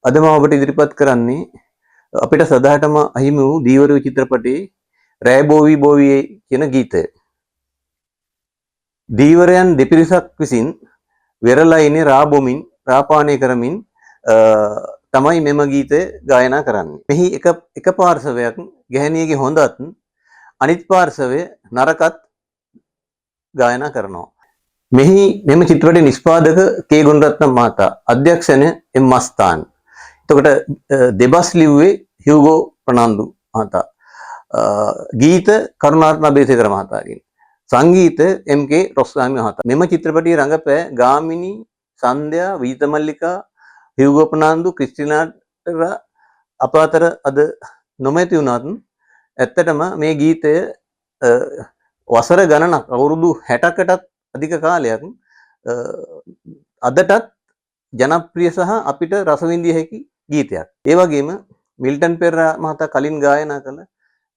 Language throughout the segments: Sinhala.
අද මම ඔබට ඉදිරිපත් කරන්නේ අපිට සදාටම අහිමි වූ දීවරු චිත්‍රපටයේ රෑ බෝවි බෝවියේ කියන ගීතය. දීවරයන් දෙපිරිසක් විසින් වෙරළයිනේ රාබොමින් රාපානය කරමින් තමයි මෙම ගීතය ගායනා කරන්නේ. මෙහි එක පාර්ශවයක් ගැහණියගේ හොඳත් අනිත් පාර්ශවය නරකත් ගායනා කරනවා. මෙහි මෙම චිත්‍රපටයේ නිෂ්පාදක කේ ගුණරත්න මහතා, අධ්‍යක්ෂණය එම් මස්තාන්. එතකොට දෙබස් ලිව්වේ හියුගෝ ප්‍රනාන්දු මහතා. ගීත කරුණාරත්න අබේසේකර මහතාගෙන්. සංගීත එම්.කේ. රොස්ලාමි මහතා. මෙම චිත්‍රපටයේ රංගපෑ ගාමිණී, සන්ධ්‍යා, වීතමල්ලිකා, හියුගෝ ප්‍රනාන්දු, ක්‍රිස්ටිනා අප අතර අද නොමැති වුණත් ඇත්තටම මේ ගීතය වසර ගණනක් අවුරුදු 60කටත් අධික කාලයක් අදටත් ජනප්‍රිය සහ අපිට රස විඳිය හැකි ගීතයක්. ඒ වගේම මිල්ටන් පෙරේරා මහතා කලින් ගායනා කළ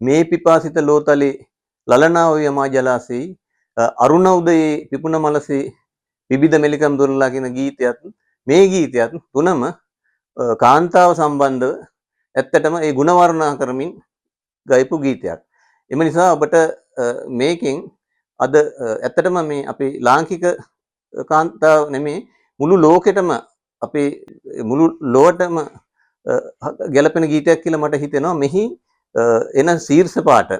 මේ පිපාසිත ලෝතලේ ලලනා ඔය මා ජලාසේ අරුණ උදයේ පිපුණ මලසේ විවිධ මෙලිකම් දුරලා කියන ගීතයත් මේ ගීතයත් තුනම කාන්තාව සම්බන්ධව ඇත්තටම ඒ ගුණ වර්ණනා කරමින් ගයපු ගීතයක්. එම නිසා ඔබට මේකෙන් අද ඇත්තටම මේ අපේ ලාංකික කාන්තාව නෙමේ මුළු ලෝකෙටම අපේ මුළු ලෝකෙටම ගැලපෙන ගීතයක් කියලා මට හිතෙනවා. මෙහි එන ශීර්ෂ පාට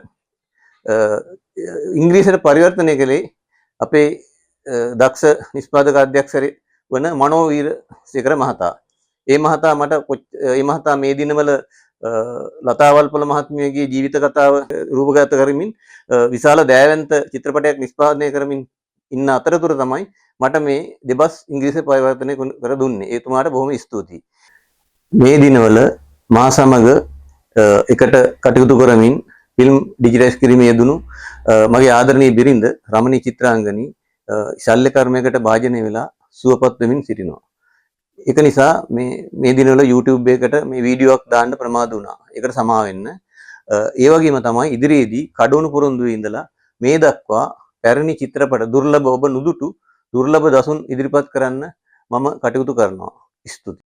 ඉංග්‍රීසියට පරිවර්තනය කළේ අපේ දක්ෂ නිෂ්පාදක අධ්‍යක්ෂරේ වන මනෝවීර සේකර මහතා. ඒ මහතා මේ දිනවල ලතා වල්පොල මහත්මියගේ ජීවිත කතාව රූපගත කරමින් විශාල දෑවැන්ත චිත්‍රපටයක් නිෂ්පාදනය කරමින් ඉන්න අතරතුර තමයි මට මේ දෙබස් ඉංග්‍රීසි පරිවර්තනය කර දුන්නේ. එතුමාට බොහොම ස්තුතියි. මේ දිනවල මා සමග එකට කටයුතු කරමින් ෆිල්ම් ඩිජිටයිස් කිරීමේ යෙදුණු මගේ ආදරණීය බිරිඳ රමණී චිත්‍රාංගනී ශල්‍ය කර්මයකට භාජනය වෙලා සුවපත් වෙමින් සිටිනවා. ඒක නිසා මේ දිනවල YouTube එකකට මේ වීඩියෝවක් දාන්න ප්‍රමාද වුණා. ඒකට සමා වෙන්න. ඒ වගේම තමයි ඉදිරියේදී කඩවණු පොරොන්දුවේ ඉඳලා මේ දක්වා පැරණි චිත්‍රපට දුර්ලභ ඔබ නුදුටු දුර්ලභ දසුන් ඉදිරිපත් කරන්න මම කටයුතු කරනවා. ස්තුතියි.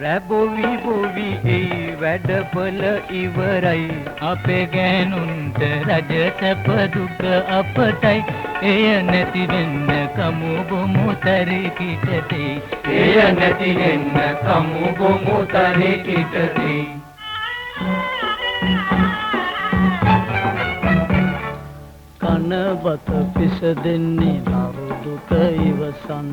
රැබොවි බොවි ඒ වැඩපල ඉවරයි අපේ ගෑනුන්ට රජ සැප දුක අපටයි එය නැති වෙන්න කමු බොමු තරකිටතේ එය නැති වෙන්න කමු බොමු තරකිටතේ කනබත පිස දෙන්නේ නරුදුක ඉවසන්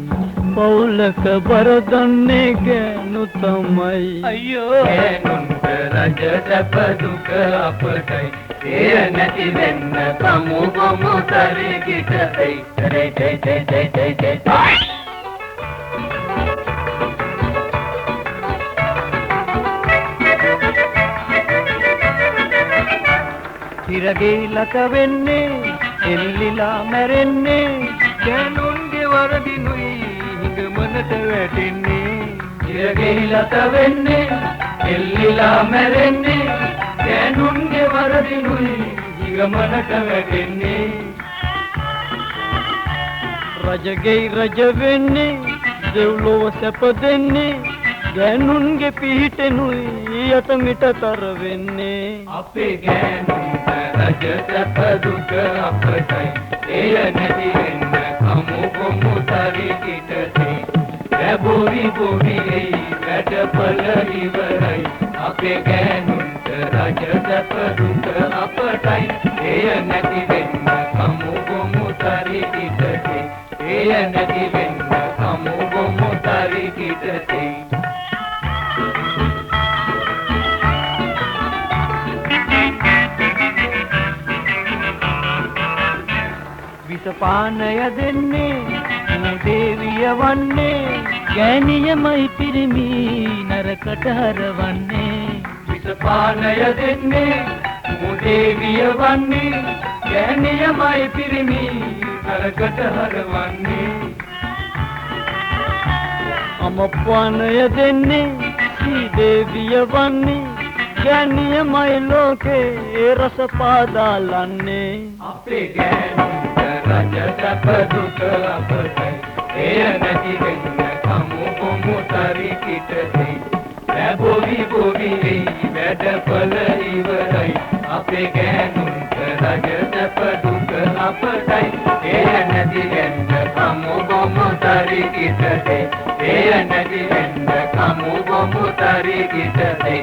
පෞලක බරදන්නේ ගෑනු තමයි අයියෝ ගෑනුන්ට රජ සැප දුක අපටයි එය නැති වෙන්න කමු බොමු තරකිටතේ තිරගේ ලක වෙන්නේ එල්ලිලා මැරෙන්නේ ගෑනුන්ගේ වරදිනුයි හිඟමනට වැටෙන්නේ තිරගේ ලක වෙන්නේ එල්ලිලා මැරෙන්නේ ගෑනුන්ගේ වරදිනුයි හිඟමනට වැටෙන්නේ රජගේ රජ වෙන්නේ දෙව්ලොව සැප දෙන්නේ ගෑනුන්ගේ පිහිටෙනුයි යත මිට තර වෙන්නේ අපේ ගෑනුන්ට රජ සැප දුක අපටයි එය නැති වෙන්න කමු බොමු තරකිටතේ රැබොවි බොවි එයි වැඩපල ඉවරයි අපේ ගෑනුන්ට රජ සැප දුක අපටයි එය නැති වෙන්න කමු බොමු තරකිටතේ එය නැති වෙන්න කමු බොමු තරකිටතේ විසපානය දෙන්නේ මුදේවිය වන්නේ ගෑණියමයි පිරිමි නරකට හරවන්නේ විසපානය දෙන්නේ මුදේවිය වන්නේ ගෑණියමයි පිරිමි නරකට හරවන්නේ අමපානය දෙන්නේ සීදේවිය වන්නේ ගැනියමයි ලෝකේ රස පාදාලන්නේ අපේ ගෑනුන්ට රජ සැප දුක අපටයි එය නැති වෙන්න කමු කොමු තරි කිටතේ බොවි බොවි වෙයි වැඩපල ඉවරයි අපේ ගෑනුන්ට රජ සැප දුක අපටයි එය නැති වෙන්න කමු කොමු තරි කිටතේ එය නැති වෙන්න කමු කොමු තරි කිටතේ